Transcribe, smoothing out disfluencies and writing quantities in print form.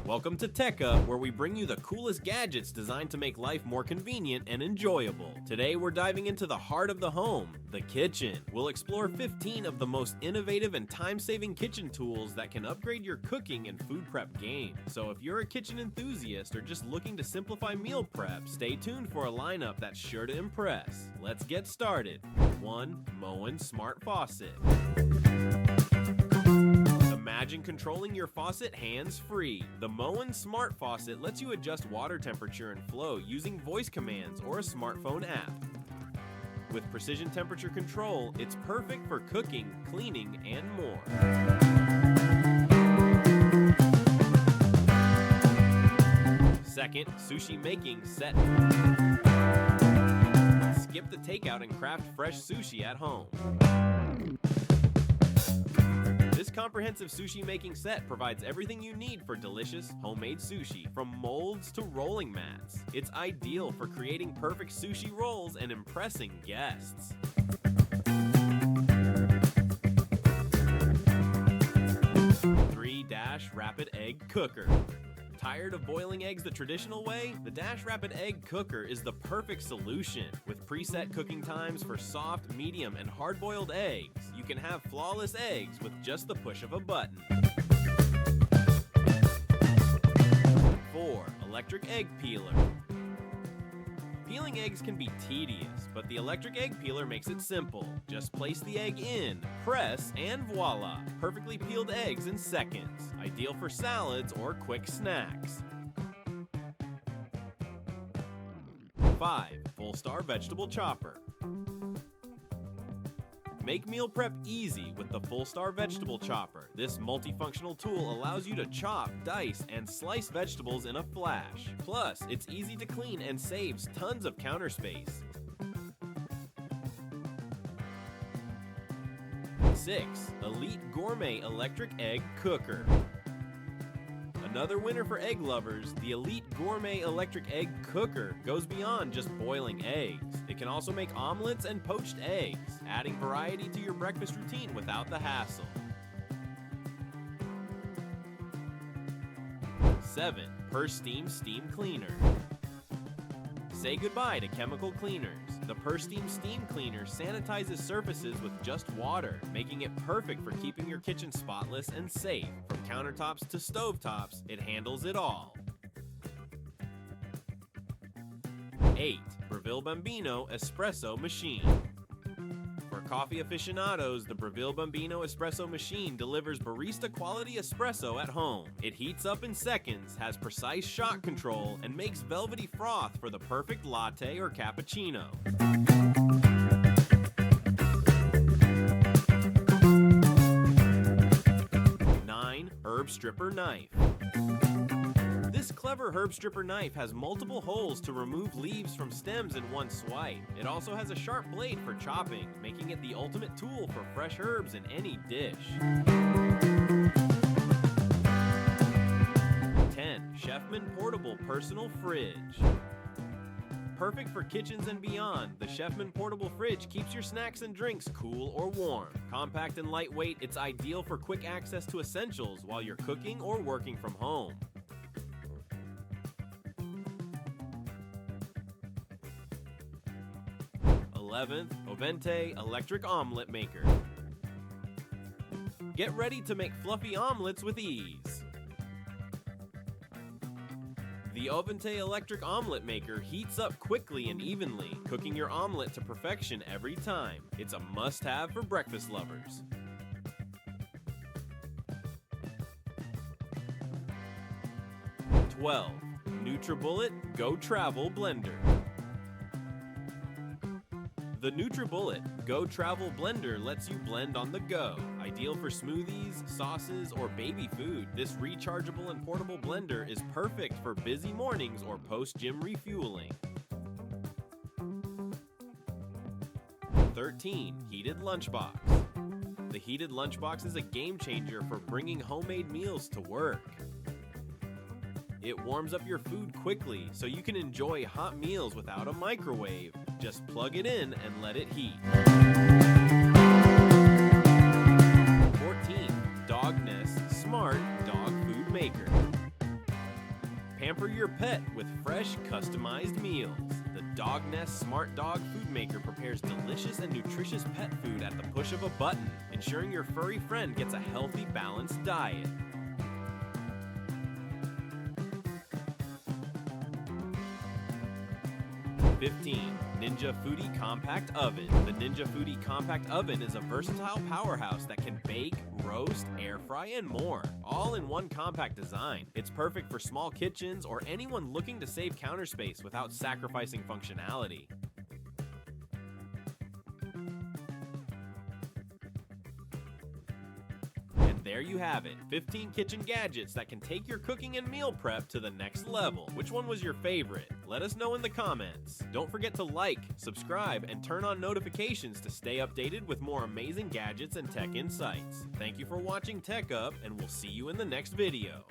Welcome to Tekka, where we bring you the coolest gadgets designed to make life more convenient and enjoyable. Today we're diving into the heart of the home, the kitchen. We'll explore 15 of the most innovative and time-saving kitchen tools that can upgrade your cooking and food prep game. So if you're a kitchen enthusiast or just looking to simplify meal prep, stay tuned for a lineup that's sure to impress. Let's get started. 1. Moen Smart Faucet. Imagine controlling your faucet hands-free. The Moen Smart Faucet lets you adjust water temperature and flow using voice commands or a smartphone app. With precision temperature control, it's perfect for cooking, cleaning, and more. Second, sushi making set. Skip the takeout and craft fresh sushi at home. This comprehensive sushi making set provides everything you need for delicious homemade sushi, from molds to rolling mats. It's ideal for creating perfect sushi rolls and impressing guests. 3 Dash Rapid Egg Cooker. Tired of boiling eggs the traditional way? The Dash Rapid Egg Cooker is the perfect solution. With preset cooking times for soft, medium, and hard-boiled eggs, you can have flawless eggs with just the push of a button. 4. Electric Egg Peeler. Peeling eggs can be tedious, but the electric egg peeler makes it simple. Just place the egg in, press, and voila! Perfectly peeled eggs in seconds. Ideal for salads or quick snacks. 5. Full Star Vegetable Chopper. Make meal prep easy with the Full Star Vegetable Chopper. This multifunctional tool allows you to chop, dice, and slice vegetables in a flash. Plus, it's easy to clean and saves tons of counter space. 6. Elite Gourmet Electric Egg Cooker. Another winner for egg lovers, the Elite Gourmet Electric Egg Cooker goes beyond just boiling eggs. It can also make omelets and poached eggs, adding variety to your breakfast routine without the hassle. 7. Persteam Steam Cleaner. Say goodbye to chemical cleaners. The Persteam Steam Cleaner sanitizes surfaces with just water, making it perfect for keeping your kitchen spotless and safe. From countertops to stovetops, it handles it all. 8. Breville Bambino Espresso Machine. For coffee aficionados, the Breville Bambino Espresso Machine delivers barista-quality espresso at home. It heats up in seconds, has precise shot control, and makes velvety froth for the perfect latte or cappuccino. 9. Herb Stripper Knife. This clever herb stripper knife has multiple holes to remove leaves from stems in one swipe. It also has a sharp blade for chopping, making it the ultimate tool for fresh herbs in any dish. 10. Chefman Portable Personal Fridge. Perfect for kitchens and beyond, the Chefman Portable Fridge keeps your snacks and drinks cool or warm. Compact and lightweight, it's ideal for quick access to essentials while you're cooking or working from home. 11th, Ovente Electric Omelet Maker. Get ready to make fluffy omelets with ease. The Ovente Electric Omelet Maker heats up quickly and evenly, cooking your omelet to perfection every time. It's a must-have for breakfast lovers. 12. NutriBullet Go Travel Blender. The NutriBullet Go Travel Blender lets you blend on the go. Ideal for smoothies, sauces, or baby food, this rechargeable and portable blender is perfect for busy mornings or post-gym refueling. 13. Heated Lunchbox. The heated lunchbox is a game changer for bringing homemade meals to work. It warms up your food quickly so you can enjoy hot meals without a microwave. Just plug it in and let it heat. 14. Dog Nest Smart Dog Food Maker. Pamper your pet with fresh, customized meals. The Dog Nest Smart Dog Food Maker prepares delicious and nutritious pet food at the push of a button, ensuring your furry friend gets a healthy, balanced diet. Ninja Foodie Compact Oven. The Ninja Foodie Compact Oven is a versatile powerhouse that can bake, roast, air fry, and more, all in one compact design. It's perfect for small kitchens or anyone looking to save counter space without sacrificing functionality. There you have it, 15 kitchen gadgets that can take your cooking and meal prep to the next level. Which one was your favorite? Let us know in the comments. Don't forget to like, subscribe, and turn on notifications to stay updated with more amazing gadgets and tech insights. Thank you for watching Tech Up, and we'll see you in the next video.